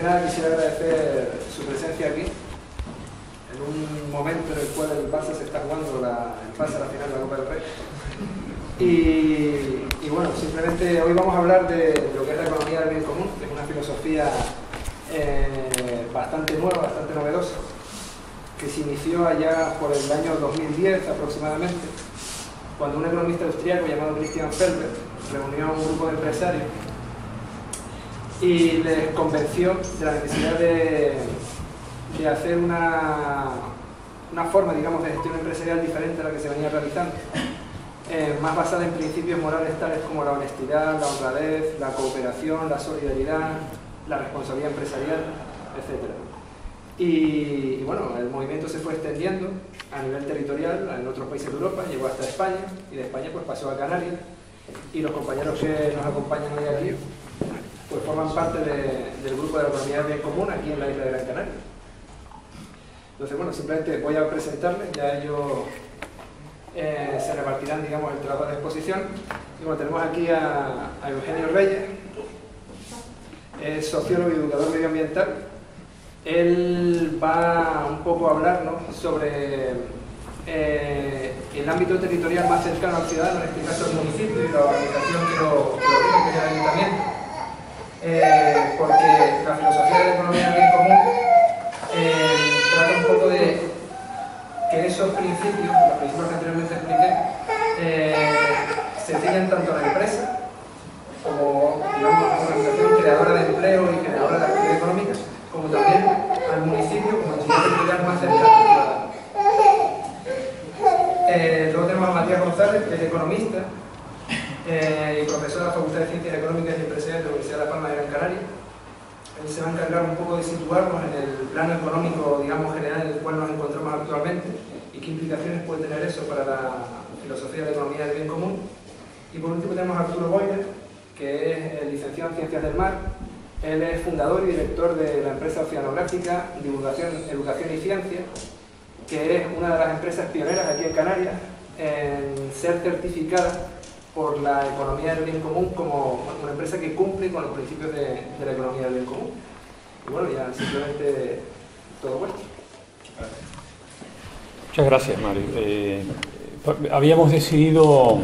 nada quisiera agradecer su presencia aquí, en un momento en el cual el Barça se está jugando el pase a la final de la Copa del Rey. Y bueno, simplemente hoy vamos a hablar de lo que es la economía del bien común, que es una filosofía bastante nueva, bastante novedosa, que se inició allá por el año 2010 aproximadamente, cuando un economista austríaco llamado Christian Felber reunió a un grupo de empresarios y les convenció de la necesidad de hacer una forma, digamos, de gestión empresarial diferente a la que se venía realizando, más basada en principios morales tales como la honestidad, la honradez, la cooperación, la solidaridad, la responsabilidad empresarial, etc. Y bueno, el movimiento se fue extendiendo a nivel territorial en otros países de Europa, llegó hasta España, y de España pues pasó a Canarias, y los compañeros que nos acompañan hoy aquí pues forman parte del grupo de la economía del bien común aquí en la isla de Gran Canaria. Entonces, bueno, simplemente voy a presentarles, ya ellos se repartirán, digamos, el trabajo de exposición. Y bueno, tenemos aquí a Eugenio Reyes, es sociólogo y educador medioambiental. Él va un poco a hablarnos sobre el ámbito territorial más cercano al ciudadano, en este caso el municipio y la organización que lo tiene, que es el ayuntamiento, porque la filosofía de la economía del bien común trata un poco de que esos principios, los principios que anteriormente expliqué, se ciñan tanto a la empresa como, digamos, a una organización creadora de empleo y creadora de actividad económica, como también al municipio como entidad territorial más cercana al ciudadano. Luego tenemos a Matías González, que es economista y profesor de la Facultad de Ciencias Económicas y Empresariales de la Universidad de La Palma de Gran Canaria. Él se va a encargar un poco de situarnos en el plano económico, digamos, general en el cual nos encontramos actualmente y qué implicaciones puede tener eso para la filosofía de la economía del bien común. Y por último tenemos a Arturo Boyer, que es licenciado en Ciencias del Mar. Él es fundador y director de la empresa oceanográfica Divulgación, Educación y Ciencia, que es una de las empresas pioneras aquí en Canarias en ser certificada por la economía del bien común como una empresa que cumple con los principios de la economía del bien común. Y bueno, ya simplemente todo vuestro. Muchas gracias, Mario. Habíamos decidido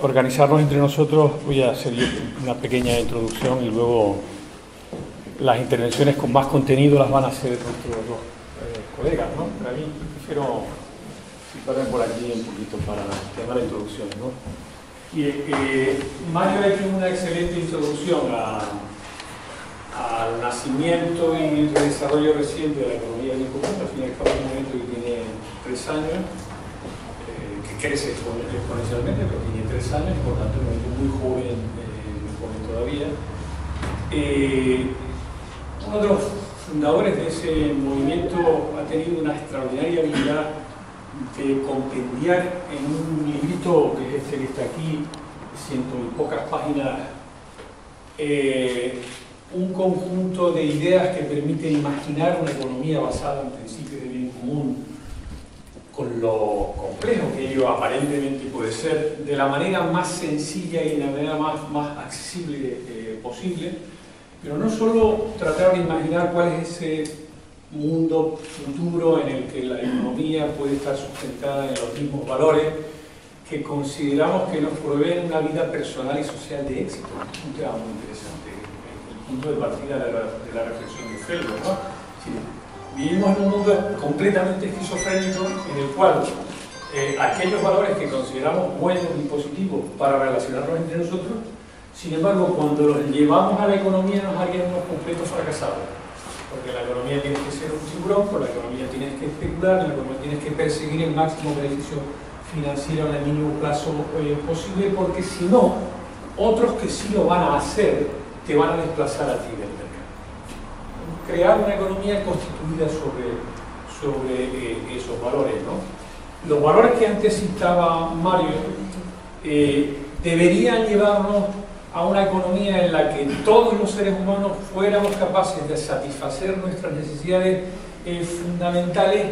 organizarnos entre nosotros. Voy a hacer una pequeña introducción y luego las intervenciones con más contenido las van a hacer nuestros dos colegas, ¿no? Para mí prefiero situarme por aquí un poquito para tener la introducción, ¿no? Y Mario ha hecho una excelente introducción al nacimiento y el desarrollo reciente de la economía del bien común. Al fin y al cabo, es un momento que tiene 3 años, que crece exponencialmente, pero tiene 3 años, por tanto es un momento muy joven todavía. Uno de los fundadores de ese movimiento ha tenido una extraordinaria habilidad de compendiar en un librito, que es este que está aquí, 100 y pocas páginas, un conjunto de ideas que permiten imaginar una economía basada en principios de bien común, con lo complejo que ello aparentemente puede ser, de la manera más sencilla y de la manera más accesible posible, pero no solo tratar de imaginar cuál es ese mundo futuro en el que la economía puede estar sustentada en los mismos valores que consideramos que nos proveen una vida personal y social de éxito. Es un tema muy interesante, el punto de partida de la reflexión de Felber, ¿no? Sí, vivimos en un mundo completamente esquizofrénico en el cual aquellos valores que consideramos buenos y positivos para relacionarnos entre nosotros, sin embargo, cuando los llevamos a la economía nos harían unos completos fracasados. Porque la economía tiene que ser un tiburón, por la economía tienes que especular, la economía tienes que perseguir el máximo beneficio financiero en el mínimo plazo posible, porque si no, otros que sí lo van a hacer te van a desplazar a ti del mercado. Crear una economía constituida sobre esos valores, ¿no? Los valores que antes citaba Mario deberían llevarnos a una economía en la que todos los seres humanos fuéramos capaces de satisfacer nuestras necesidades fundamentales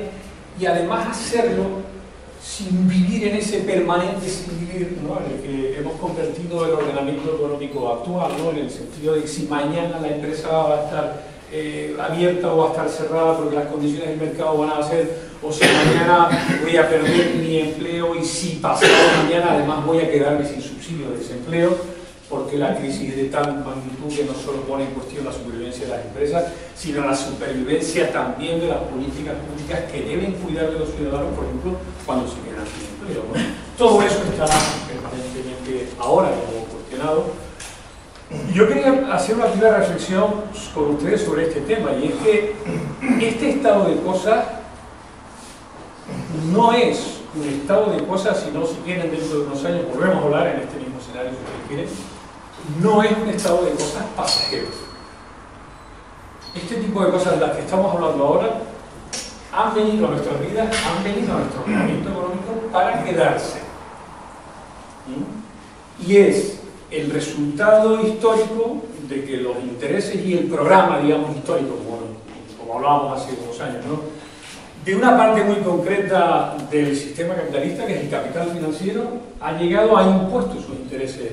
y además hacerlo sin vivir en ese permanente sin vivir, ¿no?, en el que hemos convertido el ordenamiento económico actual, ¿no?, en el sentido de que si mañana la empresa va a estar abierta o va a estar cerrada porque las condiciones del mercado van a ser, o si mañana voy a perder mi empleo y si pasado mañana además voy a quedarme sin subsidio de desempleo, porque la crisis es de tal magnitud que no solo pone en cuestión la supervivencia de las empresas, sino la supervivencia también de las políticas públicas que deben cuidar de los ciudadanos, por ejemplo, cuando se quedan sin empleo, ¿no? Todo eso está permanentemente ahora como cuestionado. Yo quería hacer una primera reflexión con ustedes sobre este tema, y es que este estado de cosas no es un estado de cosas, sino si quieren dentro de unos años volvemos a hablar en este mismo escenario si ustedes quieren, no es un estado de cosas pasajero. Este tipo de cosas de las que estamos hablando ahora han venido a nuestras vidas, han venido a nuestro ordenamiento económico para quedarse. Y es el resultado histórico de que los intereses y el programa, digamos, histórico, como hablábamos hace unos años, ¿no?, de una parte muy concreta del sistema capitalista, que es el capital financiero, ha llegado a impuesto sus intereses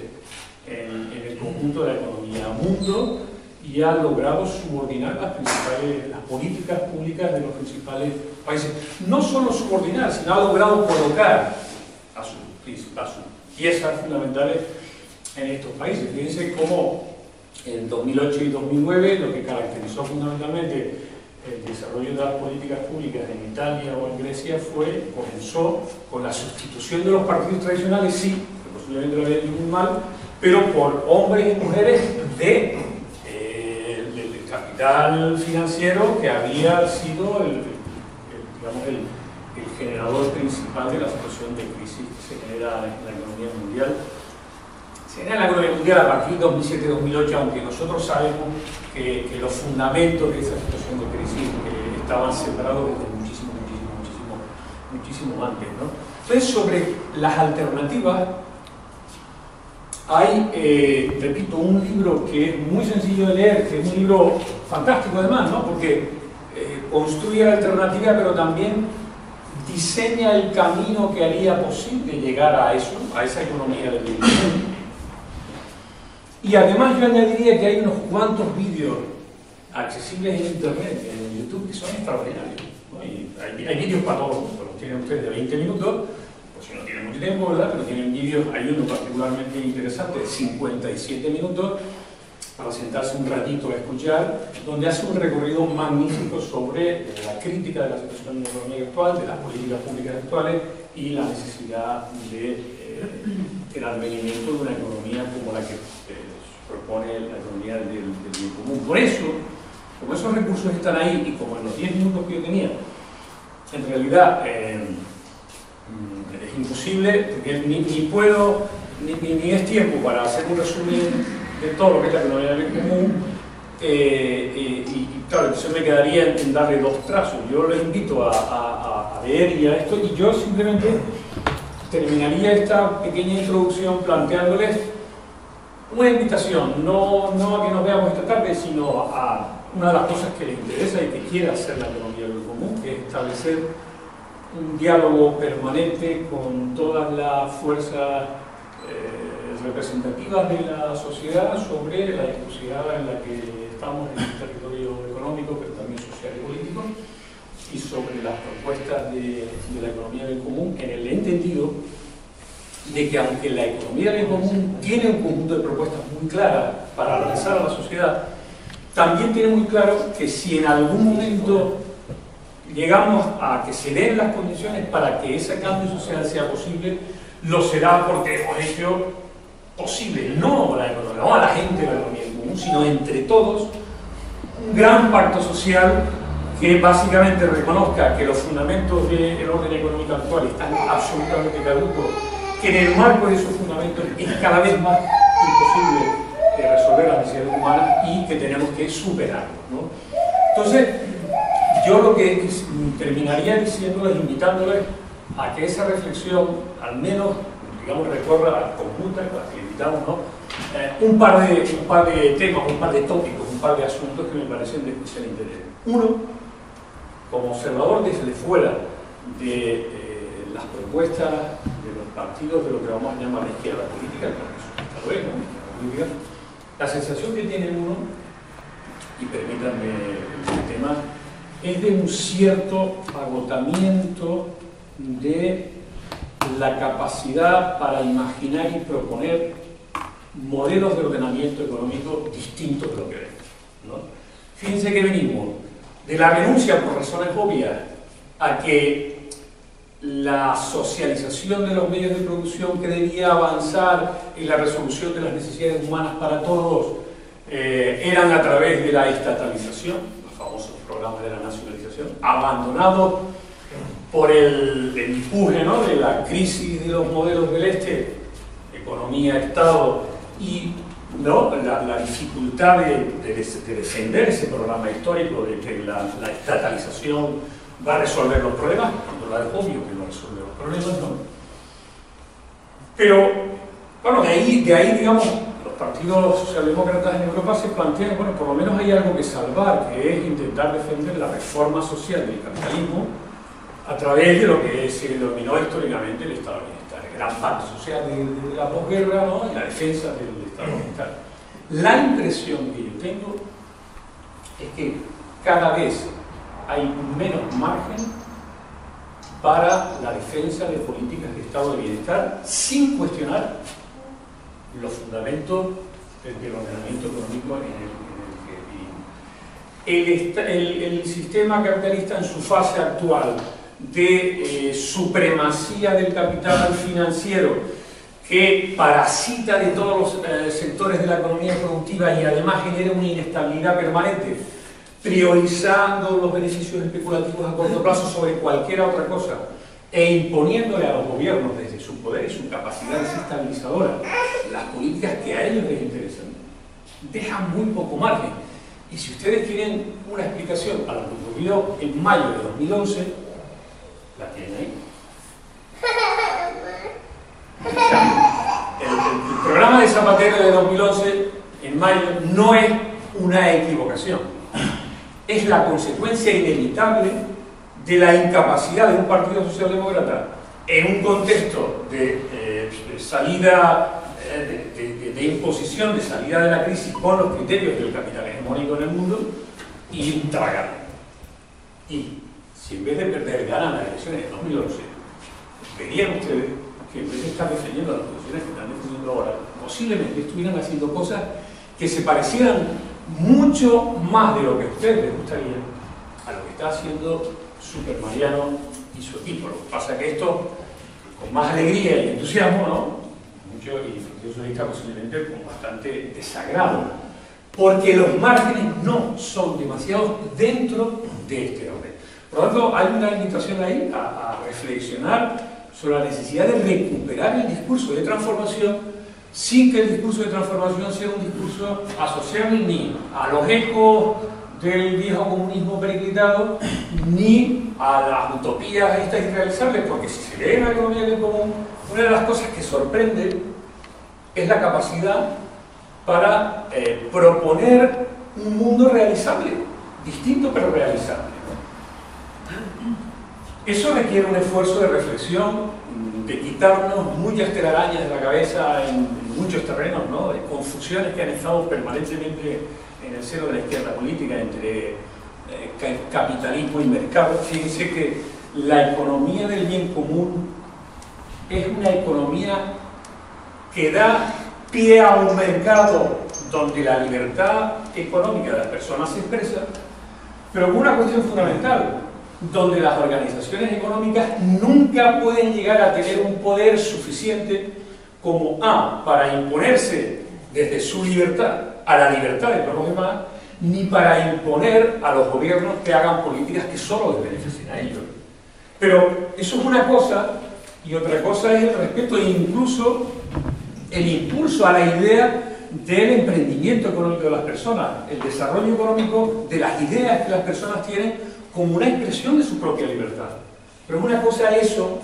en el conjunto de la economía mundo y ha logrado subordinar las políticas públicas de los principales países. No solo subordinar, sino ha logrado colocar a sus piezas fundamentales en estos países. Fíjense cómo en 2008 y 2009 lo que caracterizó fundamentalmente el desarrollo de las políticas públicas en Italia o en Grecia comenzó con la sustitución de los partidos tradicionales, sí, que posiblemente lo habían hecho muy mal, pero por hombres y mujeres del capital financiero que había sido el generador principal de la situación de crisis que se genera en la economía mundial. Se genera en la economía mundial a partir de 2007-2008, aunque nosotros sabemos que los fundamentos de esa situación de crisis estaban separados desde muchísimo antes, ¿no? Entonces, sobre las alternativas, hay, repito, un libro que es muy sencillo de leer, que es un libro fantástico además, ¿no?, porque construye la alternativa, pero también diseña el camino que haría posible llegar a eso, a esa economía del bienestar. Y además yo añadiría que hay unos cuantos vídeos accesibles en internet, en YouTube, que son extraordinarios, ¿no? Y hay vídeos para todos, los tienen ustedes de 20 minutos, pues si no tienen mucho tiempo, ¿verdad?, pero tienen vídeos, hay uno particularmente interesante de 57 minutos, para sentarse un ratito a escuchar, donde hace un recorrido magnífico sobre la crítica de la situación económica actual, de las políticas públicas actuales y la necesidad del advenimiento de una economía como la que propone la economía del bien común. Por eso, como esos recursos están ahí y como en los 10 minutos que yo tenía, en realidad es imposible, porque ni es tiempo para hacer un resumen de todo lo que es la economía del bien común, y claro, entonces me quedaría en darle dos trazos. Yo les invito a leer y a esto, y yo simplemente terminaría esta pequeña introducción planteándoles una invitación, no a que nos veamos esta tarde, sino a una de las cosas que les interesa y que quiere hacer la economía del común, que es establecer un diálogo permanente con todas las fuerzas representativas de la sociedad sobre la discusión en la que estamos en el territorio económico, pero también social y político, y sobre las propuestas de la economía del común, en el entendido de que aunque la economía del común tiene un conjunto de propuestas muy claras para regresar a la sociedad, también tiene muy claro que si en algún momento llegamos a que se den las condiciones para que ese cambio social sea posible, lo será porque hemos hecho posible, no a la gente de la economía del común, sino entre todos, un gran pacto social que básicamente reconozca que los fundamentos del orden económico actual están absolutamente caducos, que en el marco de esos fundamentos es cada vez más imposible resolver las necesidades humanas y que tenemos que superarlos, ¿no? Entonces, yo lo que terminaría diciéndoles, invitándoles a que esa reflexión, al menos, digamos, recorra conjunta, a que invitamos, ¿no?, un par de temas, un par de tópicos, un par de asuntos que me parecen de especial interés. Uno, como observador desde fuera de las propuestas de los partidos de lo que vamos a llamar la izquierda política, porque eso está bueno, la izquierda política, la sensación que tiene uno, y permítanme el tema, es de un cierto agotamiento de la capacidad para imaginar y proponer modelos de ordenamiento económico distintos de lo que vemos, ¿no? Fíjense que venimos de la renuncia, por razones obvias, a que la socialización de los medios de producción que debía avanzar en la resolución de las necesidades humanas para todos eran a través de la estatalización, los famosos programas de la nacionalización, abandonados por el empuje, ¿no?, de la crisis de los modelos del este, economía, Estado, y ¿no?, la dificultad de defender ese programa histórico de que la estatalización va a resolver los problemas, cuando es obvio que no resuelve los problemas, ¿no? Pero, bueno, de ahí digamos, los partidos socialdemócratas en Europa se plantean, bueno, por lo menos hay algo que salvar, que es intentar defender la reforma social del capitalismo a través de lo que se denominó históricamente el Estado de Bienestar, el gran pacto social de la posguerra, ¿no?, y la defensa del Estado de Bienestar. La impresión que yo tengo es que cada vez hay menos margen para la defensa de políticas de Estado de Bienestar sin cuestionar los fundamentos del ordenamiento económico en el que vivimos. El sistema capitalista en su fase actual de supremacía del capital financiero, que parasita de todos los sectores de la economía productiva y además genera una inestabilidad permanente, priorizando los beneficios especulativos a corto plazo sobre cualquier otra cosa e imponiéndole a los gobiernos desde su poder y su capacidad desestabilizadora las políticas que a ellos les interesan, dejan muy poco margen. Y si ustedes quieren una explicación a lo que ocurrió en mayo de 2011, la tienen ahí. El programa de Zapatero de 2011 en mayo no es una equivocación, es la consecuencia inevitable de la incapacidad de un partido socialdemócrata en un contexto de salida, de imposición, de salida de la crisis con los criterios del capital hegemónico en el mundo, y tragar. Y si en vez de perder ganan las elecciones de 2011, verían ustedes que en vez de estar defendiendo las posiciones que están defendiendo ahora, posiblemente estuvieran haciendo cosas que se parecieran mucho más de lo que a ustedes les gustaría a lo que está haciendo Super Mariano y su equipo. Lo que pasa es que esto, con más alegría y entusiasmo, ¿no?, mucho, y el Partido Socialista posiblemente con bastante desagrado, porque los márgenes no son demasiados dentro de este orden. Por lo tanto, hay una invitación ahí a reflexionar sobre la necesidad de recuperar el discurso de transformación sin que el discurso de transformación sea un discurso asociado ni a los ecos del viejo comunismo periclitado, ni a las utopías estas irrealizables, porque si se lee en la economía del común, una de las cosas que sorprende es la capacidad para proponer un mundo realizable, distinto pero realizable. Eso requiere un esfuerzo de reflexión, de quitarnos muchas telarañas de la cabeza en muchos terrenos, ¿no?, de confusiones que han estado permanentemente en el seno de la izquierda política entre capitalismo y mercado. Fíjense que la economía del bien común es una economía que da pie a un mercado donde la libertad económica de las personas se expresa, pero con una cuestión fundamental, donde las organizaciones económicas nunca pueden llegar a tener un poder suficiente como para imponerse desde su libertad a la libertad de todos los demás, ni para imponer a los gobiernos que hagan políticas que solo les beneficien a ellos. Pero eso es una cosa, y otra cosa es el respeto e incluso el impulso a la idea del emprendimiento económico de las personas, el desarrollo económico de las ideas que las personas tienen como una expresión de su propia libertad. Pero una cosa es eso,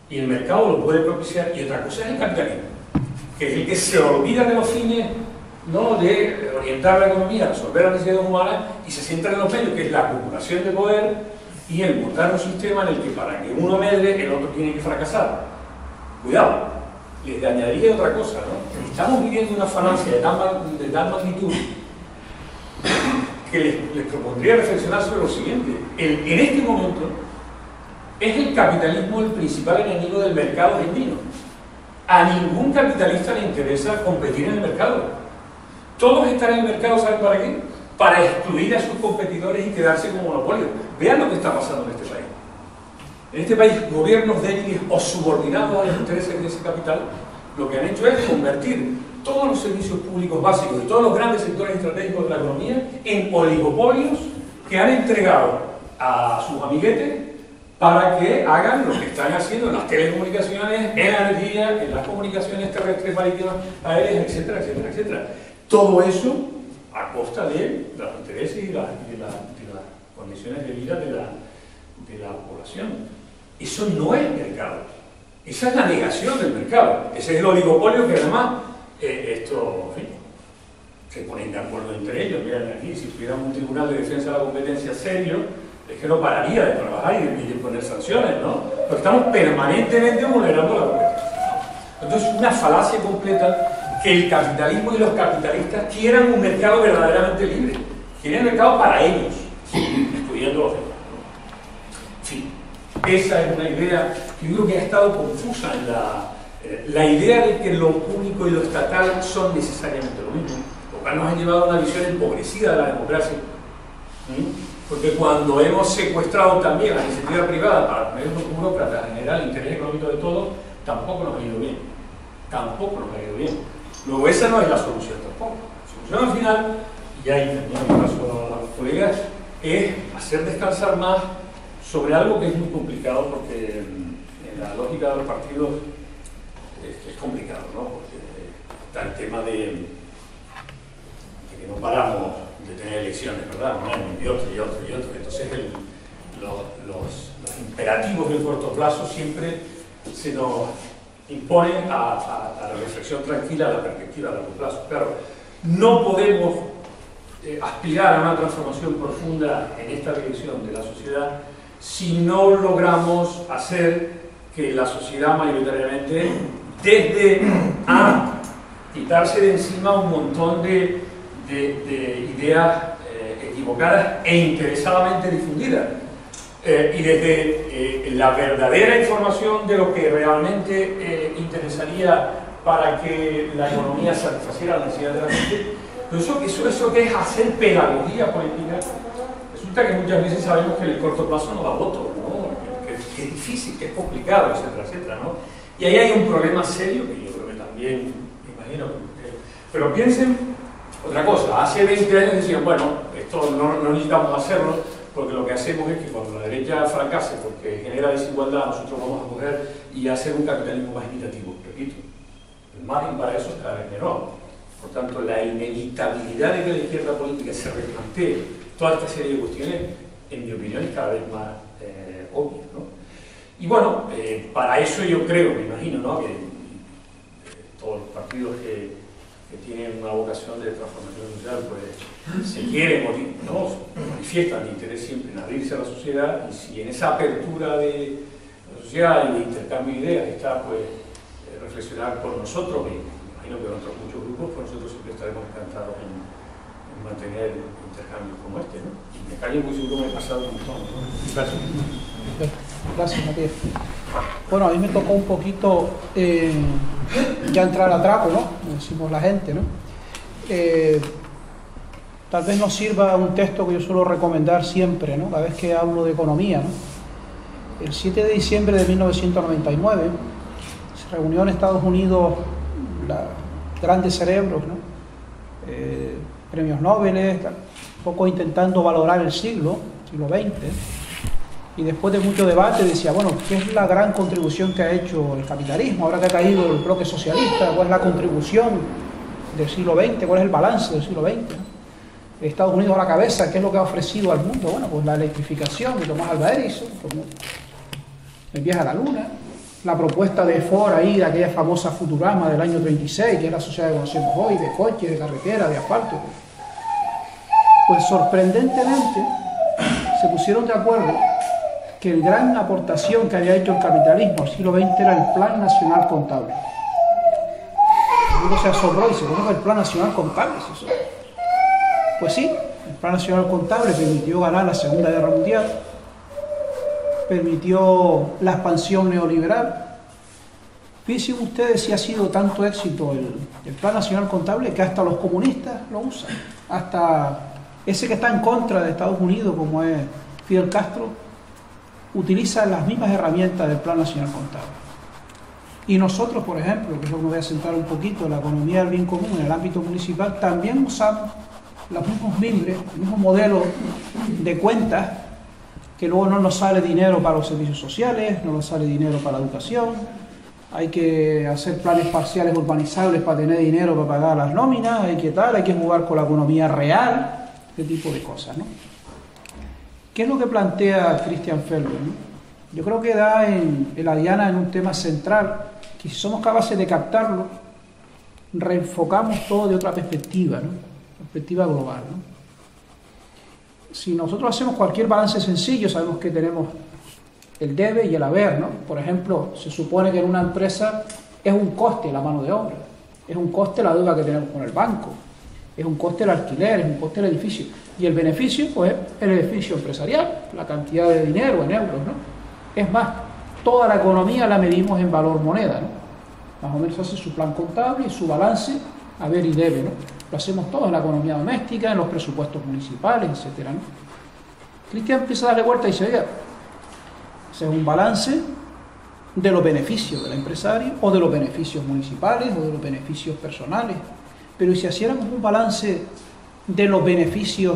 y el mercado lo puede propiciar, y otra cosa es el capitalismo, que es el que se olvida de los fines, ¿no?, de orientar la economía, resolver las necesidades humanas, y se centra en los medios, que es la acumulación de poder y el montar un sistema en el que para que uno medre, el otro tiene que fracasar. Cuidado, les añadiría otra cosa, ¿no? Estamos viviendo una falacia de tal magnitud que les propondría reflexionar sobre lo siguiente. En este momento es el capitalismo el principal enemigo del mercado genuino. A ningún capitalista le interesa competir en el mercado. Todos están en el mercado, ¿saben para qué? Para excluir a sus competidores y quedarse como monopolio. Vean lo que está pasando en este país. En este país, gobiernos débiles o subordinados a los intereses de ese capital, lo que han hecho es convertir todos los servicios públicos básicos y todos los grandes sectores estratégicos de la economía en oligopolios que han entregado a sus amiguetes para que hagan lo que están haciendo en las telecomunicaciones, en la energía, en las comunicaciones terrestres, marítimas, aéreas, etcétera, etcétera, etcétera. Todo eso a costa de los intereses y de las condiciones de vida de la población. Eso no es mercado. Esa es la negación del mercado. Ese es el oligopolio que además, en fin, se ponen de acuerdo entre ellos. Miren aquí, si tuviéramos un tribunal de defensa de la competencia serio, es que no pararía de trabajar y de poner sanciones, ¿no? Porque estamos permanentemente vulnerando la competencia. Entonces es una falacia completa que el capitalismo y los capitalistas quieran un mercado verdaderamente libre. Quieren un mercado para ellos, excluyendo los demás. En fin, esa es una idea que yo creo que ha estado confusa en la idea de que lo público y lo estatal son necesariamente lo mismo, lo cual nos ha llevado a una visión empobrecida de la democracia. Porque cuando hemos secuestrado también a la iniciativa privada para ponernos como burócratas a generar el interés económico de todos, tampoco nos ha ido bien. Tampoco nos ha ido bien. Luego esa no es la solución tampoco. La solución al final, y ahí termino mi paso a los colegas, es hacer descansar más sobre algo que es muy complicado, porque en la lógica de los partidos es complicado, ¿no? Porque está el tema de que no paramos de tener elecciones, ¿verdad? Un año y otro y otro y otro. Entonces los imperativos del corto plazo siempre se nos imponen a la reflexión tranquila, a la perspectiva de largo plazo. Claro, no podemos aspirar a una transformación profunda en esta división de la sociedad si no logramos hacer que la sociedad mayoritariamente, desde a quitarse de encima un montón de ideas equivocadas e interesadamente difundidas, y desde la verdadera información de lo que realmente interesaría para que la economía satisfaciera las necesidades de la gente. Pero eso que es hacer pedagogía política, resulta que muchas veces sabemos que en el corto plazo no da voto, ¿no? Que es difícil, que es complicado, etcétera, etcétera, ¿no? Y ahí hay un problema serio que yo creo que también, me imagino, pero piensen otra cosa. Hace 20 años decían, bueno, esto no necesitamos hacerlo, porque lo que hacemos es que cuando la derecha fracase porque genera desigualdad, nosotros vamos a coger y hacer un capitalismo más equitativo. Repito, el margen para eso es cada vez menor. Por tanto, la inevitabilidad de que la izquierda política se replantee toda esta serie de cuestiones, en mi opinión, es cada vez más obvia, ¿no? Y bueno, para eso yo creo, me imagino, ¿no? Que todos los partidos que tienen una vocación de transformación social, pues se quieren, ¿no? Manifiestan interés siempre en abrirse a la sociedad, y si en esa apertura de la sociedad y de intercambio de ideas está, pues, reflexionar por nosotros, y imagino que en otros muchos grupos, pues nosotros siempre estaremos encantados en mantener intercambios como este, ¿no? Y me callo muy seguro me he pasado un montón, ¿no? Gracias. Gracias, Matías. Bueno, a mí me tocó un poquito ya entrar al atraco, ¿no? Como decimos la gente, ¿no? Tal vez nos sirva un texto que yo suelo recomendar siempre, ¿no? Cada vez que hablo de economía, ¿no? El 7 de diciembre de 1999 se reunió en Estados Unidos grandes cerebros, ¿no? Premios Nobel, un poco intentando valorar el siglo XX. Y después de mucho debate decía, bueno, ¿qué es la gran contribución que ha hecho el capitalismo? Ahora que ha caído el bloque socialista, ¿cuál es la contribución del siglo XX? ¿Cuál es el balance del siglo XX? Estados Unidos a la cabeza, ¿qué es lo que ha ofrecido al mundo? Bueno, pues la electrificación de Tomás Alva Edison, el viaje a la Luna, la propuesta de Ford ahí, de aquella famosa Futurama del año 36, que es la sociedad que conocemos hoy, de coches, de carretera, de asfalto. Pues sorprendentemente se pusieron de acuerdo que la gran aportación que había hecho el capitalismo al siglo XX era el Plan Nacional Contable. Uno se asombró y dice, ¿cómo que el Plan Nacional Contable es eso? Pues sí, el Plan Nacional Contable permitió ganar la Segunda Guerra Mundial, permitió la expansión neoliberal. Fíjense ustedes si ha sido tanto éxito el Plan Nacional Contable que hasta los comunistas lo usan. Hasta ese que está en contra de Estados Unidos, como es Fidel Castro, utiliza las mismas herramientas del Plan Nacional Contable. Y nosotros, por ejemplo, que es lo que me voy a centrar un poquito en la economía del bien común en el ámbito municipal, también usamos los mismos mimbres, el mismo modelo de cuentas, que luego no nos sale dinero para los servicios sociales, no nos sale dinero para la educación. Hay que hacer planes parciales urbanizables para tener dinero para pagar las nóminas, hay que jugar con la economía real, este tipo de cosas, ¿no? ¿Qué es lo que plantea Christian Felber, ¿no? Yo creo que da en la diana en un tema central, que si somos capaces de captarlo, reenfocamos todo de otra perspectiva, ¿no? Perspectiva global, ¿no? Si nosotros hacemos cualquier balance sencillo, sabemos que tenemos el debe y el haber, ¿no? Por ejemplo, se supone que en una empresa es un coste la mano de obra, es un coste la deuda que tenemos con el banco, es un coste el alquiler, es un coste el edificio. Y el beneficio, pues, es el beneficio empresarial, la cantidad de dinero en euros, ¿no? Es más, toda la economía la medimos en valor moneda, ¿no? Más o menos hace su plan contable y su balance, haber y debe, ¿no? Lo hacemos todo en la economía doméstica, en los presupuestos municipales, etcétera, ¿no? Cristian empieza a darle vuelta y dice, oiga, ese es un balance de los beneficios del empresario o de los beneficios municipales o de los beneficios personales. Pero si hiciéramos un balance de los beneficios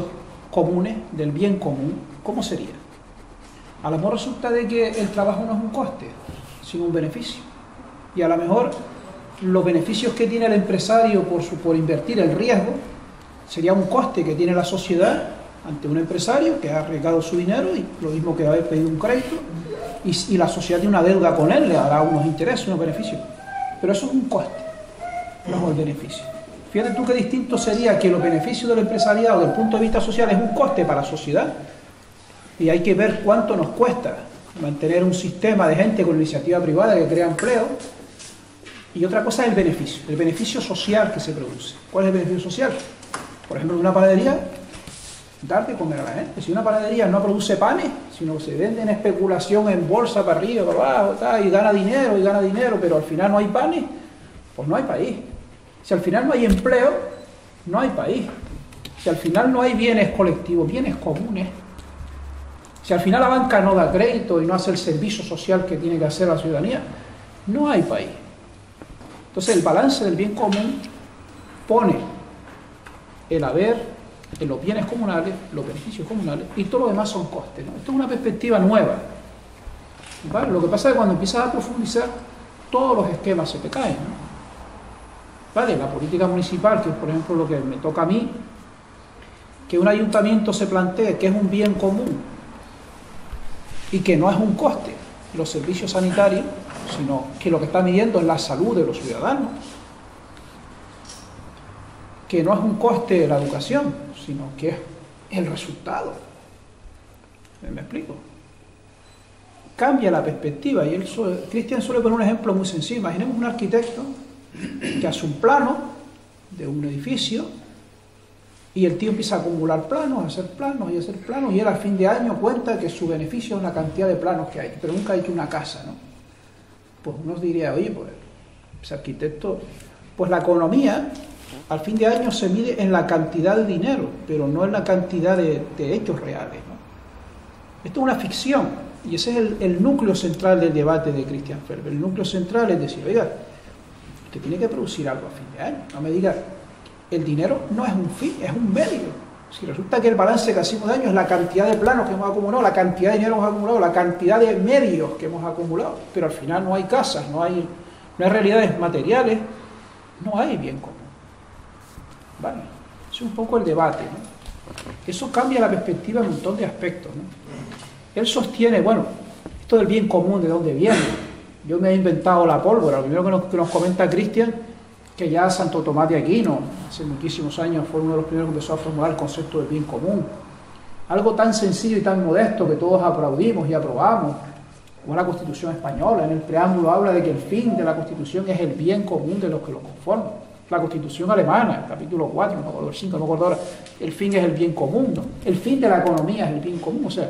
comunes, del bien común, ¿cómo sería? A lo mejor resulta de que el trabajo no es un coste, sino un beneficio. Y a lo mejor los beneficios que tiene el empresario por invertir el riesgo sería un coste que tiene la sociedad ante un empresario que ha arriesgado su dinero y lo mismo que haber pedido un crédito y la sociedad tiene una deuda con él, le dará unos intereses, unos beneficios. Pero eso es un coste, no es el beneficio. Fíjate tú qué distinto sería que los beneficios del empresariado desde el punto de vista social es un coste para la sociedad y hay que ver cuánto nos cuesta mantener un sistema de gente con iniciativa privada que crea empleo. Y otra cosa es el beneficio social que se produce. ¿Cuál es el beneficio social? Por ejemplo, una panadería, dar de comer a la gente. Si una panadería no produce panes, sino se vende en especulación en bolsa para arriba, para abajo, y gana dinero, pero al final no hay panes, pues no hay país. Si al final no hay empleo, no hay país. Si al final no hay bienes colectivos, bienes comunes, si al final la banca no da crédito y no hace el servicio social que tiene que hacer la ciudadanía, no hay país. Entonces el balance del bien común pone el haber en los bienes comunales, los beneficios comunales, y todo lo demás son costes, ¿no? Esto es una perspectiva nueva, ¿vale? Lo que pasa es que cuando empiezas a profundizar, todos los esquemas se te caen, ¿no? ¿Vale? La política municipal, que es por ejemplo lo que me toca a mí, que un ayuntamiento se plantee que es un bien común y que no es un coste los servicios sanitarios, sino que lo que está midiendo es la salud de los ciudadanos, que no es un coste la educación, sino que es el resultado. ¿Me explico? Cambia la perspectiva y Christian suele poner un ejemplo muy sencillo. Imaginemos un arquitecto que hace un plano de un edificio y el tío empieza a acumular planos, a hacer planos y a hacer planos, y él al fin de año cuenta que su beneficio es una cantidad de planos que hay, pero nunca ha hecho una casa, ¿no? Pues uno diría, oye, pues ese arquitecto, pues la economía al fin de año se mide en la cantidad de dinero, pero no en la cantidad de hechos reales, ¿no? Esto es una ficción, y ese es el núcleo central del debate de Christian Felber. El núcleo central es decir, oiga, usted tiene que producir algo a fin de año, no me diga, el dinero no es un fin, es un medio. Si resulta que el balance que hacemos de año es la cantidad de planos que hemos acumulado, la cantidad de dinero que hemos acumulado, la cantidad de medios que hemos acumulado, pero al final no hay casas, no hay realidades materiales, no hay bien común. ¿Vale? Ese es un poco el debate, ¿no? Eso cambia la perspectiva en un montón de aspectos, ¿no? Él sostiene, bueno, esto del bien común, ¿de dónde viene? Yo me he inventado la pólvora. Lo primero que nos comenta Christian, que ya Santo Tomás de Aquino, hace muchísimos años, fue uno de los primeros que empezó a formular el concepto del bien común. algo tan sencillo y tan modesto que todos aplaudimos y aprobamos, como la Constitución española. En el preámbulo habla de que el fin de la Constitución es el bien común de los que lo conforman. La Constitución alemana, el capítulo 4, no me acuerdo, el 5, no me acuerdo ahora, el fin es el bien común, ¿no? El fin de la economía es el bien común. O sea,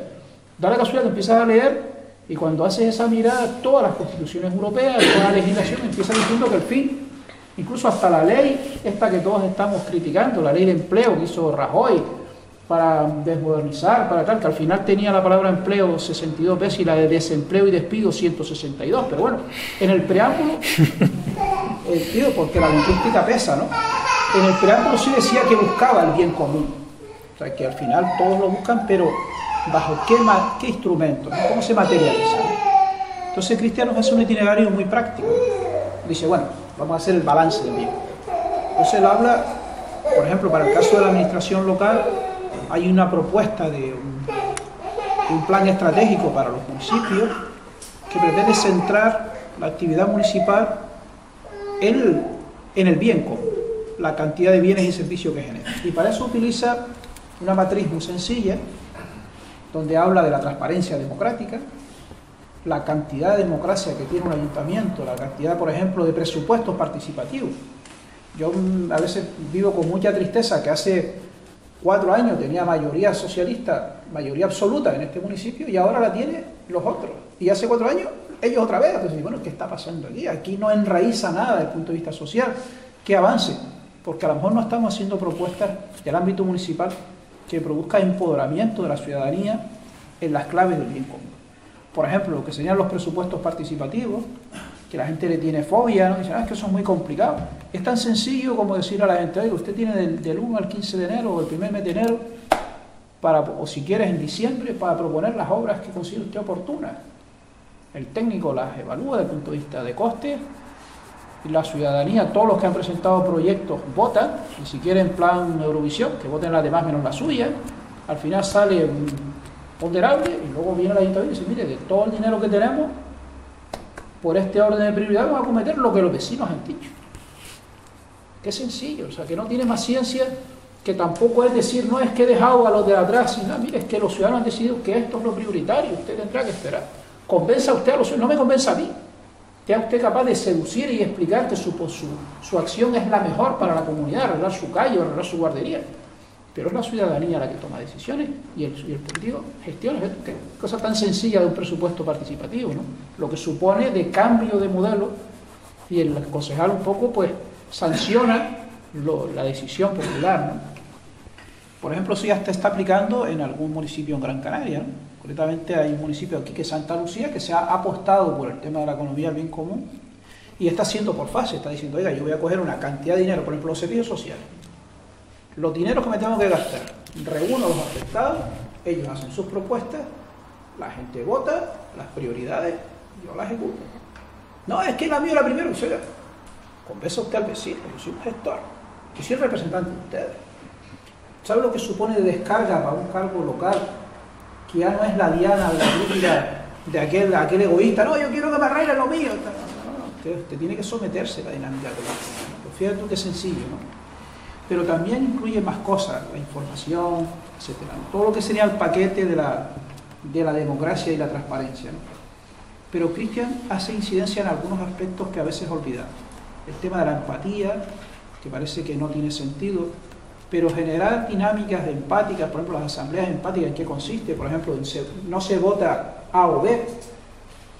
da la casualidad que empiezas a leer y cuando haces esa mirada, todas las constituciones europeas, toda la legislación empieza diciendo que el fin, incluso hasta la ley esta que todos estamos criticando, la ley de empleo que hizo Rajoy para desmodernizar, para tal, que al final tenía la palabra empleo 62 veces y la de desempleo y despido 162, pero bueno, en el preámbulo, porque la lingüística pesa, ¿no? En el preámbulo sí decía que buscaba el bien común, o sea, que al final todos lo buscan, pero ¿bajo qué instrumentos? ¿Cómo se materializa? Entonces Cristian nos hace un itinerario muy práctico. Dice, bueno, vamos a hacer el balance del bien. Entonces él habla, por ejemplo, para el caso de la administración local, hay una propuesta de un plan estratégico para los municipios que pretende centrar la actividad municipal en el bien común, la cantidad de bienes y servicios que genera. Y para eso utiliza una matriz muy sencilla, donde habla de la transparencia democrática, la cantidad de democracia que tiene un ayuntamiento, la cantidad, por ejemplo, de presupuestos participativos. Yo a veces vivo con mucha tristeza que hace 4 años tenía mayoría socialista, mayoría absoluta en este municipio y ahora la tiene los otros. Y hace 4 años ellos otra vez. Entonces, bueno, ¿qué está pasando aquí? Aquí no enraiza nada desde el punto de vista social. Que avance, porque a lo mejor no estamos haciendo propuestas del ámbito municipal que produzca empoderamiento de la ciudadanía en las claves del bien común. Por ejemplo, lo que serían los presupuestos participativos, que la gente le tiene fobia, ¿no? Dicen, es que eso es muy complicado. Es tan sencillo como decir a la gente, oye, usted tiene del 1 al 15 de enero o el primer mes de enero, o si quieres en diciembre, para proponer las obras que considere usted oportunas. El técnico las evalúa desde el punto de vista de costes, y la ciudadanía, todos los que han presentado proyectos votan, y si quieren plan Eurovisión, que voten las demás menos la suya, al final sale ponderable y luego viene el ayuntamiento y dice, mire, de todo el dinero que tenemos, por este orden de prioridad vamos a acometer lo que los vecinos han dicho. Qué sencillo, o sea, que no tiene más ciencia, que tampoco es decir, no es que he dejado a los de atrás, sino, mire, es que los ciudadanos han decidido que esto es lo prioritario, usted tendrá que esperar. Convenza usted a los ciudadanos, no me convenza a mí. Sea usted capaz de seducir y explicar que su acción es la mejor para la comunidad, arreglar su calle, arreglar su guardería. Pero es la ciudadanía la que toma decisiones y el político gestiona. Qué cosa tan sencilla de un presupuesto participativo, ¿no? Lo que supone de cambio de modelo, y el concejal un poco pues sanciona la decisión popular, ¿no? Por ejemplo, eso ya se está aplicando en algún municipio en Gran Canaria, ¿no? Concretamente hay un municipio aquí que es Santa Lucía que se ha apostado por el tema de la economía del bien común y está haciendo por fase, está diciendo, oiga, yo voy a coger una cantidad de dinero, por ejemplo, los servicios sociales. Los dineros que me tengo que gastar, reúno a los afectados, ellos hacen sus propuestas, la gente vota, las prioridades, yo las ejecuto. No, es que la mía es la primera, usted convenza usted al vecino, yo soy un gestor, yo soy el representante de ustedes. ¿Sabe lo que supone de descarga para un cargo local? Que ya no es la diana de la crítica de aquel egoísta, no, yo quiero que me arreglen lo mío. No, usted tiene que someterse a la dinámica de la pues fíjate tú qué sencillo, ¿no? Pero también incluye más cosas, la información, etc. Todo lo que sería el paquete de la democracia y la transparencia, ¿no? Pero Cristian hace incidencia en algunos aspectos que a veces olvidamos. El tema de la empatía, que parece que no tiene sentido, pero generar dinámicas empáticas, por ejemplo, las asambleas empáticas, ¿en qué consiste? Por ejemplo, no se vota A o B,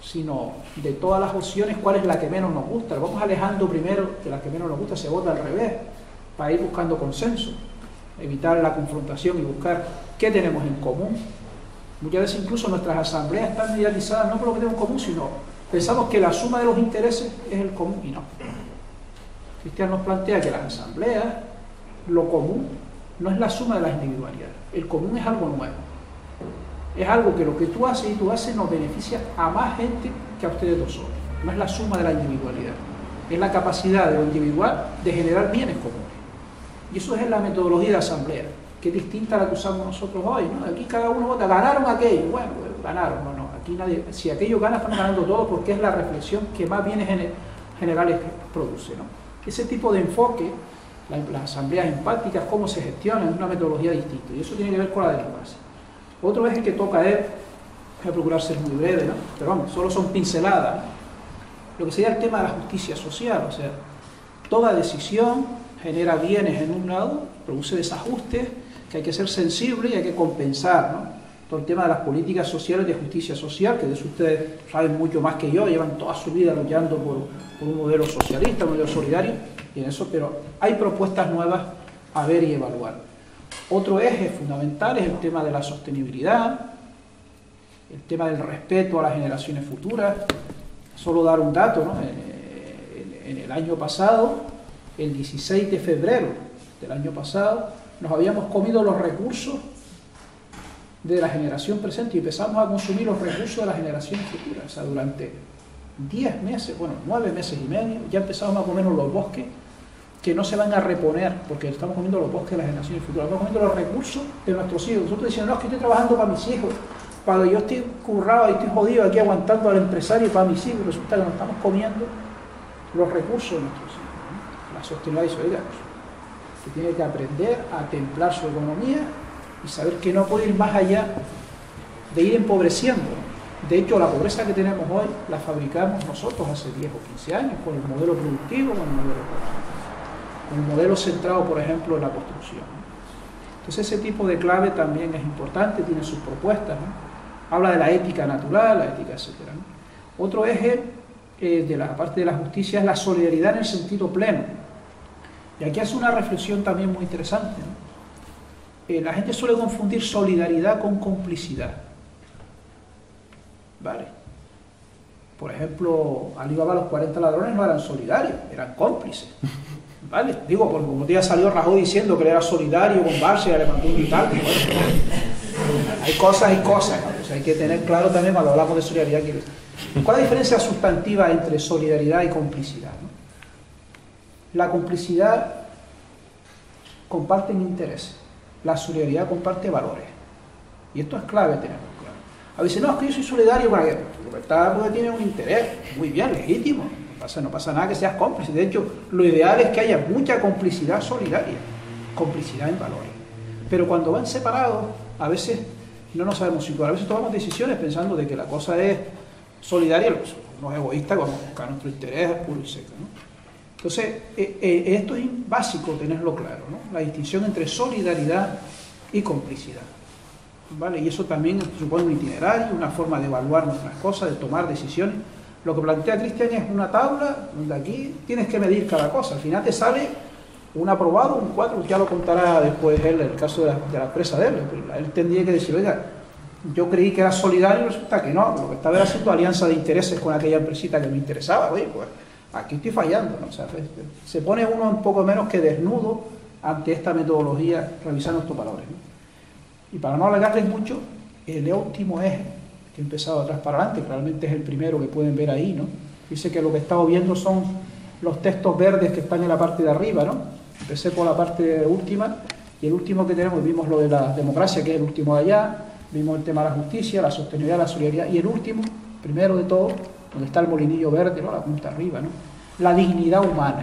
sino de todas las opciones, ¿cuál es la que menos nos gusta? Vamos alejando primero de la que menos nos gusta, se vota al revés, para ir buscando consenso, evitar la confrontación y buscar qué tenemos en común. Muchas veces incluso nuestras asambleas están mediatizadas no por lo que tenemos en común, sino pensamos que la suma de los intereses es el común y no. Cristian nos plantea que las asambleas, lo común no es la suma de las individualidades, el común es algo nuevo. Es algo que lo que tú haces y tú haces nos beneficia a más gente que a ustedes dos solos. No es la suma de la individualidad, es la capacidad de lo individual de generar bienes comunes. Y eso es la metodología de la asamblea, que es distinta a la que usamos nosotros hoy, ¿no? Aquí cada uno vota, ganaron aquello, bueno, ganaron, no, aquí nadie, si aquello gana, están ganando todos porque es la reflexión que más bienes generales produce, ¿no? Ese tipo de enfoque, las asambleas empáticas, cómo se gestionan, es una metodología distinta, y eso tiene que ver con la democracia. Otro eje que toca él, voy a procurar ser muy breve, ¿no? Pero vamos, solo son pinceladas, ¿no? Lo que sería el tema de la justicia social, o sea, toda decisión genera bienes en un lado, produce desajustes que hay que ser sensible y hay que compensar, ¿no? Todo el tema de las políticas sociales de justicia social, que de eso ustedes saben mucho más que yo, llevan toda su vida luchando por un modelo socialista, un modelo solidario, y en eso, pero hay propuestas nuevas a ver y evaluar. Otro eje fundamental es el tema de la sostenibilidad, el tema del respeto a las generaciones futuras. Solo dar un dato, ¿no? En el año pasado, el 16 de febrero del año pasado, nos habíamos comido los recursos de la generación presente y empezamos a consumir los recursos de las generaciones futuras. O sea, durante 10 meses, bueno, 9 meses y medio, ya empezamos a comernos los bosques que no se van a reponer, porque estamos comiendo los bosques de las generaciones futuras, estamos comiendo los recursos de nuestros hijos. Nosotros decimos, no, es que estoy trabajando para mis hijos, cuando yo estoy currado y estoy jodido aquí aguantando al empresario para mis hijos, resulta que nos estamos comiendo los recursos de nuestros hijos, ¿no? La sostenibilidad y solidaridad. Que tiene que aprender a templar su economía y saber que no puede ir más allá de ir empobreciendo. De hecho, la pobreza que tenemos hoy la fabricamos nosotros hace 10 o 15 años con el modelo productivo, con el modelo centrado, por ejemplo, en la construcción. Entonces, ese tipo de clave también es importante, tiene sus propuestas, ¿no? Habla de la ética natural, la ética, etc., ¿no? Otro eje de la parte de la justicia es la solidaridad en el sentido pleno. Y aquí hace una reflexión también muy interesante, ¿no? La gente suele confundir solidaridad con complicidad. ¿Vale? Por ejemplo, Alibaba, los 40 ladrones no eran solidarios, eran cómplices. ¿Vale? Digo, porque como día salió Rajoy diciendo que él era solidario con Barça, le mandó un tal. Bueno, hay cosas y cosas, ¿no? O sea, hay que tener claro también cuando hablamos de solidaridad. ¿Cuál es la diferencia sustantiva entre solidaridad y complicidad, ¿no? La complicidad comparte intereses, la solidaridad comparte valores. Y esto es clave tenerlo claro. A veces, no, es que yo soy solidario para que porque tiene un interés, muy bien, legítimo. No pasa nada que seas cómplice. De hecho, lo ideal es que haya mucha complicidad solidaria, complicidad en valores. Pero cuando van separados, a veces no nos sabemos situar. A veces tomamos decisiones pensando de que la cosa es solidaria, no es egoísta, vamos a buscar nuestro interés puro y seco, ¿no? Entonces, esto es básico tenerlo claro, ¿no? La distinción entre solidaridad y complicidad, ¿vale? Y eso también supone un itinerario, una forma de evaluar nuestras cosas, de tomar decisiones. Lo que plantea Cristian es una tabla donde aquí tienes que medir cada cosa. Al final te sale un aprobado, un 4, ya lo contará después él, en el caso de la empresa de él. Él tendría que decir, oiga, yo creí que era solidario y resulta que no, lo que estaba haciendo alianza de intereses con aquella empresita que me interesaba. Oye, pues aquí estoy fallando, ¿no? O sea, se pone uno un poco menos que desnudo ante esta metodología revisando estos valores, ¿no? Y para no alargarles mucho, el último eje que he empezado atrás para adelante, que realmente es el primero que pueden ver ahí, ¿no? Dice que lo que estamos viendo son los textos verdes que están en la parte de arriba, ¿no? Empecé por la parte última, y el último que tenemos, vimos lo de la democracia, que es el último de allá, vimos el tema de la justicia, la sostenibilidad, la solidaridad, y el último, primero de todo, donde está el molinillo verde, ¿no? La punta arriba, ¿no? La dignidad humana.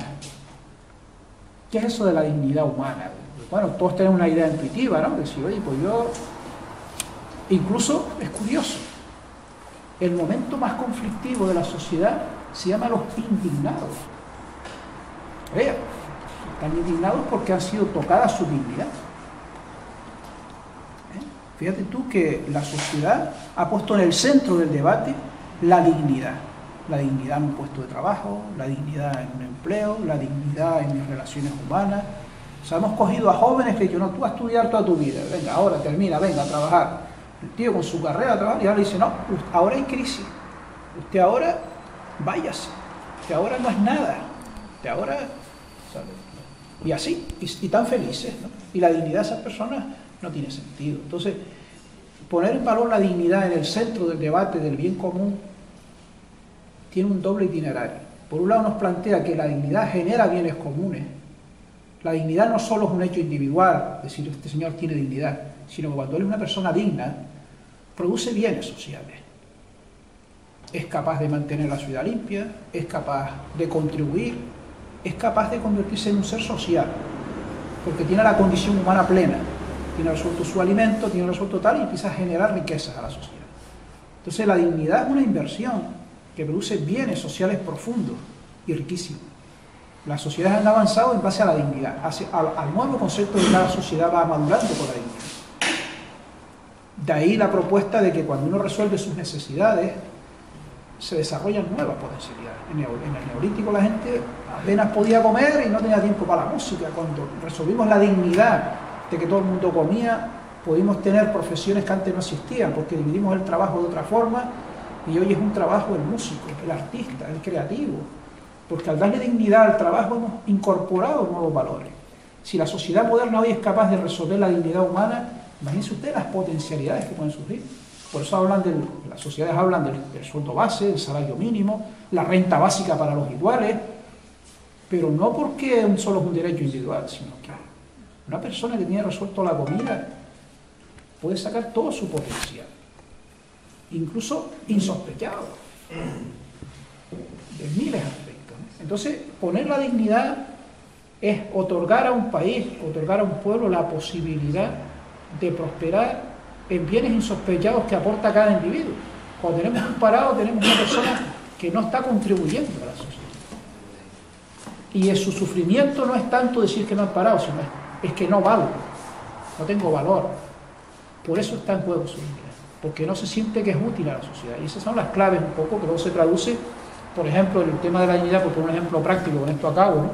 ¿Qué es eso de la dignidad humana? Bueno, todos tenemos una idea intuitiva, ¿no? Decir, oye, pues yo... Incluso, es curioso, el momento más conflictivo de la sociedad se llama los indignados. Vean, están indignados porque han sido tocadas su dignidad. Fíjate tú que la sociedad ha puesto en el centro del debate la dignidad. La dignidad en un puesto de trabajo, la dignidad en un empleo, la dignidad en mis relaciones humanas. O sea, hemos cogido a jóvenes que dicen, no, tú vas a estudiar toda tu vida, venga, ahora termina, venga a trabajar. El tío con su carrera a trabajar y ahora le dice, no, ahora hay crisis, usted ahora váyase, usted ahora no es nada, usted ahora, ¿sabe? Y así, y tan felices, ¿no? Y la dignidad de esas personas no tiene sentido. Entonces, poner en valor la dignidad en el centro del debate del bien común tiene un doble itinerario. Por un lado nos plantea que la dignidad genera bienes comunes. La dignidad no solo es un hecho individual, es decir, este señor tiene dignidad, sino que cuando él es una persona digna, produce bienes sociales. Es capaz de mantener la ciudad limpia, es capaz de contribuir, es capaz de convertirse en un ser social, porque tiene la condición humana plena. tiene resuelto su alimento, tiene resuelto tal, y empieza a generar riquezas a la sociedad. Entonces la dignidad es una inversión que produce bienes sociales profundos y riquísimos. Las sociedades han avanzado en base a la dignidad, al nuevo concepto de que la sociedad va madurando con la dignidad. De ahí la propuesta de que cuando uno resuelve sus necesidades, se desarrollan nuevas potencialidades. En el neolítico la gente apenas podía comer y no tenía tiempo para la música. Cuando resolvimos la dignidad de que todo el mundo comía, pudimos tener profesiones que antes no existían, porque dividimos el trabajo de otra forma, y hoy es un trabajo el músico, el artista, el creativo, porque al darle dignidad al trabajo hemos incorporado nuevos valores. Si la sociedad moderna hoy es capaz de resolver la dignidad humana, imagínense ustedes las potencialidades que pueden surgir. Por eso las sociedades hablan del sueldo base, del salario mínimo, la renta básica para los iguales, pero no porque solo es un derecho individual, sino que una persona que tiene resuelto la comida puede sacar todo su potencial, incluso insospechado, de miles de aspectos. Entonces, poner la dignidad es otorgar a un país, otorgar a un pueblo la posibilidad de prosperar en bienes insospechados que aporta cada individuo. Cuando tenemos un parado, tenemos una persona que no está contribuyendo a la sociedad. Y su sufrimiento no es tanto decir que no es parado, sino es que no valgo, no tengo valor. Por eso está en juego su dignidad, porque no se siente que es útil a la sociedad. Y esas son las claves un poco que luego se traduce, por ejemplo, en el tema de la dignidad, por poner un ejemplo práctico, con esto acabo, ¿no?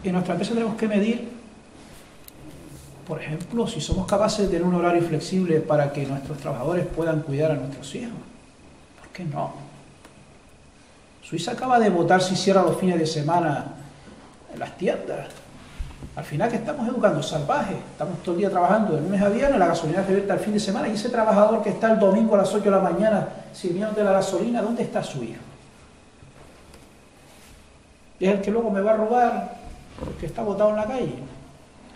En nuestra empresa tenemos que medir, por ejemplo, si somos capaces de tener un horario flexible para que nuestros trabajadores puedan cuidar a nuestros hijos. ¿Por qué no? Suiza acaba de votar si cierra los fines de semana en las tiendas. Al final, que estamos educando salvajes. Estamos todo el día trabajando de lunes a viernes, la gasolina se vierte al fin de semana, y ese trabajador que está el domingo a las 8 de la mañana sirviéndote la gasolina, ¿dónde está su hijo? Es el que luego me va a robar porque está botado en la calle.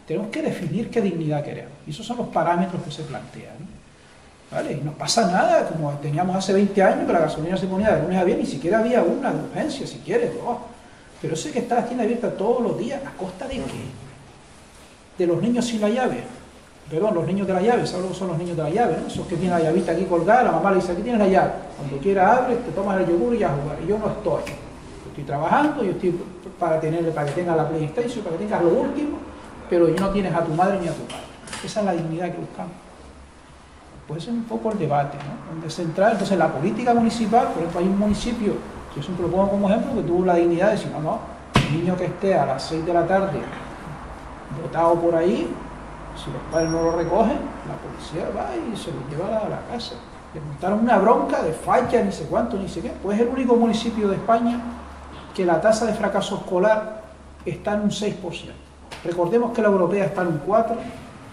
Tenemos que definir qué dignidad queremos. Y esos son los parámetros que se plantean, ¿no? ¿Vale? Y no pasa nada, como teníamos hace 20 años, que la gasolina se ponía de lunes a viernes, ni siquiera había una de urgencia, si quieres, dos. Pero ese que está la tienda abierta todos los días, ¿a costa de qué? De los niños sin la llave. Perdón, los niños de la llave, ¿sabes lo que son los niños de la llave, no? Esos que tienen la llavita aquí colgada, la mamá le dice, aquí tienes la llave. Cuando quieras abres, te tomas el yogur y ya a jugar. Y yo no estoy. Yo estoy trabajando, yo estoy para que tengas la PlayStation, para que tengas lo último, pero no tienes a tu madre ni a tu padre. Esa es la dignidad que buscamos. Pues ese es un poco el debate, ¿no? Donde central, entonces la política municipal, por ejemplo, hay un municipio, yo siempre lo pongo como ejemplo, que tuvo la dignidad de decir, no, el niño que esté a las 6 de la tarde botado por ahí, si los padres no lo recogen, la policía va y se lo lleva a la casa. Le montaron una bronca de falla, ni sé cuánto, ni sé qué. Pues es el único municipio de España que la tasa de fracaso escolar está en un 6%. Recordemos que la europea está en un 4%,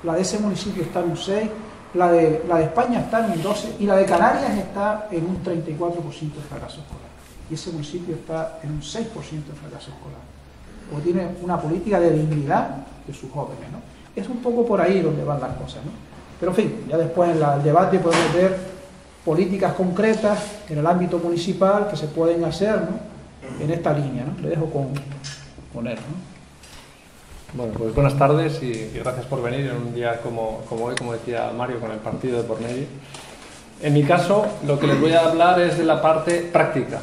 la de ese municipio está en un 6%, la de España está en un 12% y la de Canarias está en un 34% de fracaso escolar. Y ese municipio está en un 6% de fracaso escolar. O tiene una política de dignidad de sus jóvenes, ¿no? Es un poco por ahí donde van las cosas, ¿no? Pero en fin, ya después en el debate podemos ver políticas concretas en el ámbito municipal que se pueden hacer, ¿no? En esta línea, ¿no? Le dejo con él, ¿no? Bueno, pues buenas tardes y gracias por venir en un día como hoy, como decía Mario, con el partido de por medio. En mi caso, lo que les voy a hablar es de la parte práctica.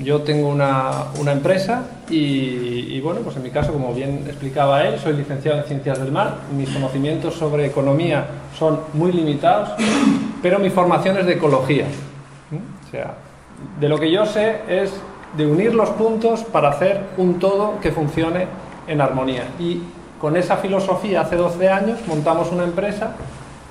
Yo tengo una empresa y bueno, pues en mi caso, como bien explicaba él, soy licenciado en Ciencias del Mar. Mis conocimientos sobre economía son muy limitados, pero mi formación es de ecología. O sea, de lo que yo sé es de unir los puntos para hacer un todo que funcione en armonía. Y con esa filosofía, hace 12 años, montamos una empresa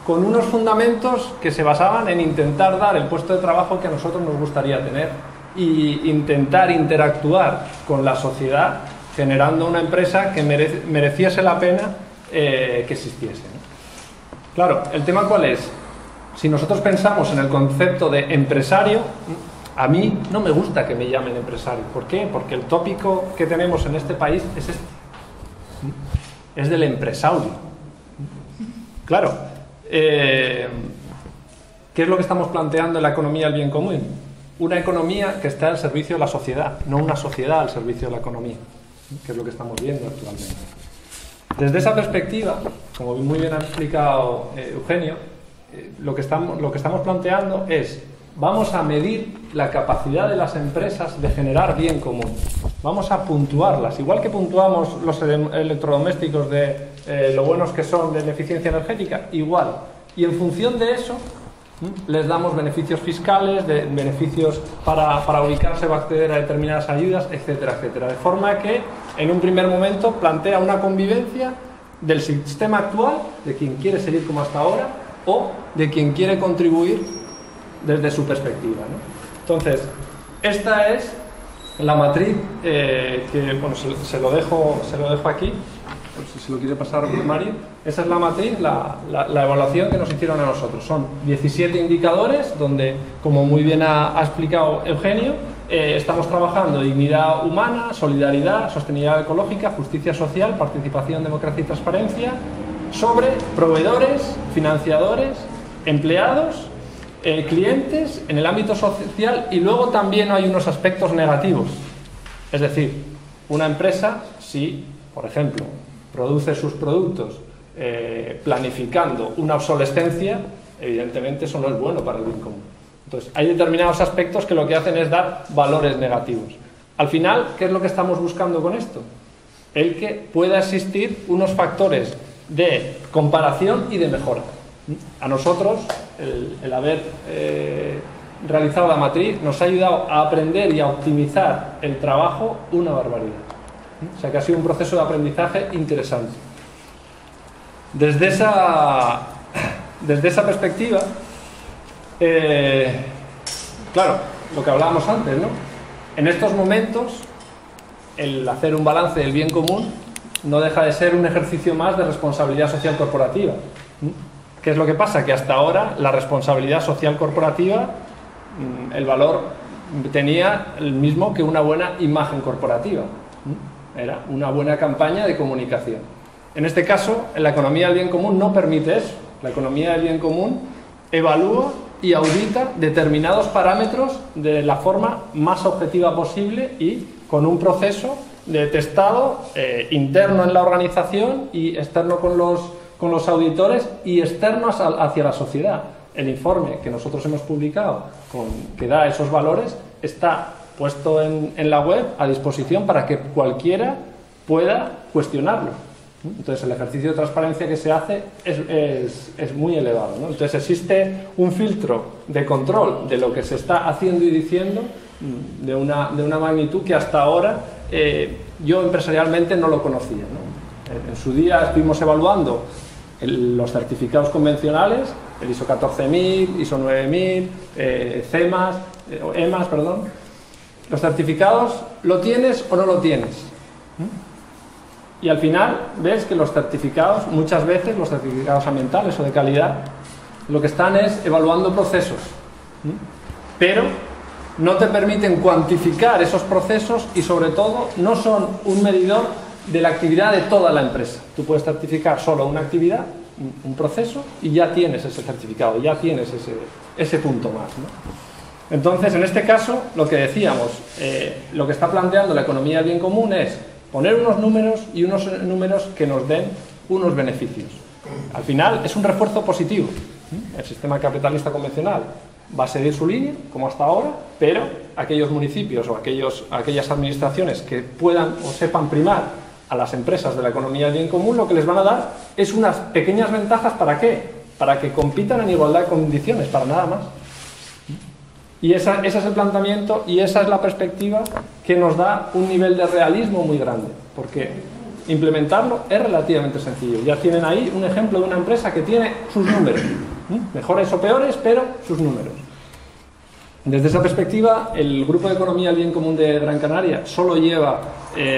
con unos fundamentos que se basaban en intentar dar el puesto de trabajo que a nosotros nos gustaría tener y intentar interactuar con la sociedad generando una empresa que mereciese la pena que existiese, ¿no? Claro, ¿el tema cuál es? Si nosotros pensamos en el concepto de empresario, a mí no me gusta que me llamen empresario. ¿Por qué? Porque el tópico que tenemos en este país es este. Es del empresario. Claro, ¿qué es lo que estamos planteando en la economía del bien común? Una economía que está al servicio de la sociedad, no una sociedad al servicio de la economía, que es lo que estamos viendo actualmente. Desde esa perspectiva, como muy bien ha explicado Eugenio, lo que estamos planteando es: vamos a medir la capacidad de las empresas de generar bien común. Vamos a puntuarlas, igual que puntuamos los electrodomésticos de lo buenos que son de eficiencia energética, igual. Y en función de eso, les damos beneficios fiscales, beneficios para ubicarse o acceder a determinadas ayudas, etcétera, etcétera. De forma que, en un primer momento, plantea una convivencia del sistema actual, de quien quiere seguir como hasta ahora, o de quien quiere contribuir desde su perspectiva, ¿no? Entonces, esta es la matriz que, bueno, se lo dejo aquí, si se lo quiere pasar Mario. Esa es la matriz, la evaluación que nos hicieron a nosotros. Son 17 indicadores donde, como muy bien ha explicado Eugenio, estamos trabajando dignidad humana, solidaridad, sostenibilidad ecológica, justicia social, participación, democracia y transparencia, sobre proveedores, financiadores, empleados, clientes en el ámbito social, y luego también hay unos aspectos negativos. Es decir, una empresa, si, por ejemplo, produce sus productos planificando una obsolescencia, evidentemente eso no es bueno para el bien común. Entonces, hay determinados aspectos que lo que hacen es dar valores negativos. Al final, ¿qué es lo que estamos buscando con esto? El que pueda existir unos factores de comparación y de mejora. A nosotros, el haber realizado la matriz nos ha ayudado a aprender y a optimizar el trabajo una barbaridad. O sea que ha sido un proceso de aprendizaje interesante. Desde esa perspectiva, claro, lo que hablábamos antes, ¿no? En estos momentos, el hacer un balance del bien común no deja de ser un ejercicio más de responsabilidad social corporativa. ¿Qué es lo que pasa? Que hasta ahora la responsabilidad social corporativa, el valor tenía el mismo que una buena imagen corporativa. Era una buena campaña de comunicación. En este caso, la economía del bien común no permite eso. La economía del bien común evalúa y audita determinados parámetros de la forma más objetiva posible y con un proceso de testado interno en la organización y externo con los auditores y externos hacia la sociedad. El informe que nosotros hemos publicado, que da esos valores, está puesto en la web a disposición para que cualquiera pueda cuestionarlo. Entonces, el ejercicio de transparencia que se hace es muy elevado, ¿no? Entonces, existe un filtro de control de lo que se está haciendo y diciendo de una magnitud que hasta ahora yo empresarialmente no lo conocía, ¿no? En su día estuvimos evaluando los certificados convencionales, el ISO 14000, ISO 9000, EMAS, perdón. Los certificados, ¿lo tienes o no lo tienes? Y al final ves que los certificados, muchas veces los certificados ambientales o de calidad, lo que están es evaluando procesos, pero no te permiten cuantificar esos procesos y, sobre todo, no son un medidor de la actividad de toda la empresa. Tú puedes certificar solo una actividad, un proceso, y ya tienes ese certificado, ya tienes ese punto más, ¿no? Entonces, en este caso, lo que decíamos, lo que está planteando la economía del bien común es poner unos números y unos números que nos den unos beneficios. Al final, es un refuerzo positivo. El sistema capitalista convencional va a seguir su línea, como hasta ahora, pero aquellos municipios o aquellas administraciones que puedan o sepan primar a las empresas de la economía del bien común, lo que les van a dar es unas pequeñas ventajas. ¿Para qué? Para que compitan en igualdad de condiciones, para nada más. Y ese es el planteamiento y esa es la perspectiva que nos da un nivel de realismo muy grande, porque implementarlo es relativamente sencillo. Ya tienen ahí un ejemplo de una empresa que tiene sus números, mejores o peores, pero sus números. Desde esa perspectiva, el Grupo de Economía del Bien Común de Gran Canaria solo lleva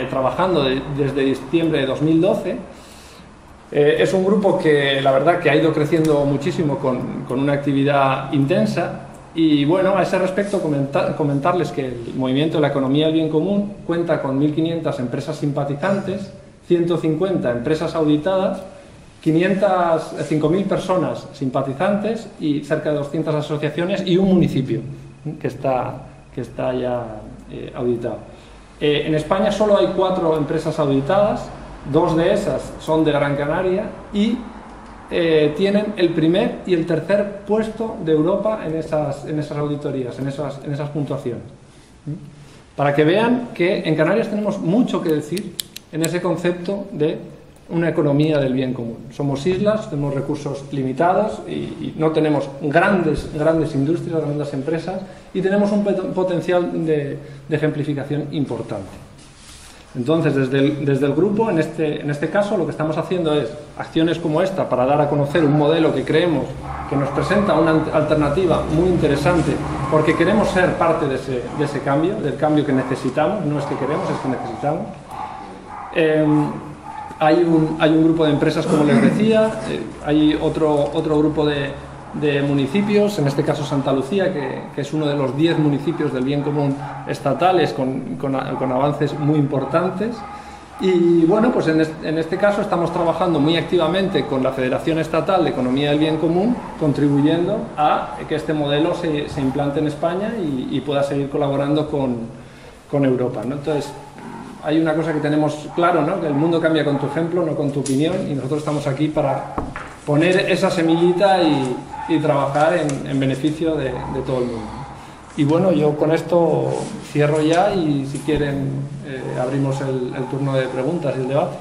trabajando desde diciembre de 2012. Es un grupo que la verdad que ha ido creciendo muchísimo con una actividad intensa. Y bueno, a ese respecto comentarles que el Movimiento de la Economía del Bien Común cuenta con 1.500 empresas simpatizantes, 150 empresas auditadas, 5.000 personas simpatizantes y cerca de 200 asociaciones y un municipio que está ya auditado. En España solo hay 4 empresas auditadas, 2 de esas son de Gran Canaria y tienen el primer y el tercer puesto de Europa en esas auditorías, en esas puntuaciones. Para que vean que en Canarias tenemos mucho que decir en ese concepto de una economía del bien común. Somos islas, tenemos recursos limitados y no tenemos grandes industrias, grandes empresas, y tenemos un potencial de ejemplificación importante. Entonces, desde el grupo, en este caso, lo que estamos haciendo es acciones como esta para dar a conocer un modelo que creemos que nos presenta una alternativa muy interesante, porque queremos ser parte de ese cambio, del cambio que necesitamos. No es que queremos, es que necesitamos. Hay un grupo de empresas, como les decía, hay otro grupo de municipios, en este caso Santa Lucía, que es uno de los 10 municipios del bien común estatales con avances muy importantes. Y bueno, pues en este caso estamos trabajando muy activamente con la Federación Estatal de Economía del Bien Común, contribuyendo a que este modelo se implante en España y pueda seguir colaborando con Europa, ¿no? Entonces, hay una cosa que tenemos claro, ¿no? Que el mundo cambia con tu ejemplo, no con tu opinión, y nosotros estamos aquí para poner esa semillita y trabajar en beneficio de todo el mundo. Y bueno, yo con esto cierro ya, y si quieren abrimos el turno de preguntas y el debate.